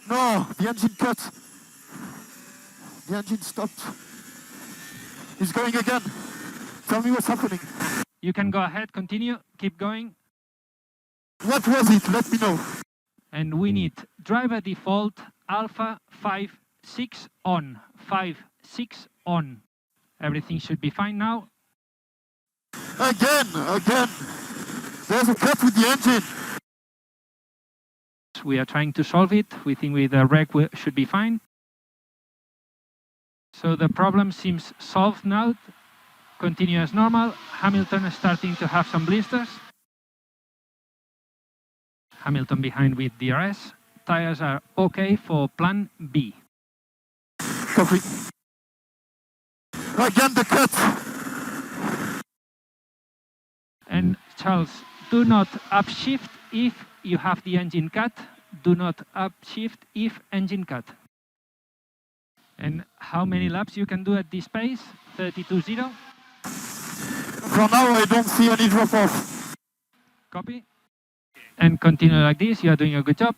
No, the engine cut. The engine stopped. It's going again. Tell me what's happening. You can go ahead, continue, keep going. What was it? Let me know. And we need driver default alpha 5-6 on. 5-6 on. Everything should be fine now. Again. There's a cut with the engine. We are trying to solve it. We think with the reg we should be fine. So the problem seems solved now. Continue as normal. Hamilton is starting to have some blisters. Hamilton behind with DRS. Tires are okay for plan B. Copy. Again the cut. And Charles, do not upshift if you have the engine cut. Do not upshift if engine cut. And how many laps you can do at this pace? 32.0. For now, I don't see any drop off. Copy. And continue like this. You are doing a good job.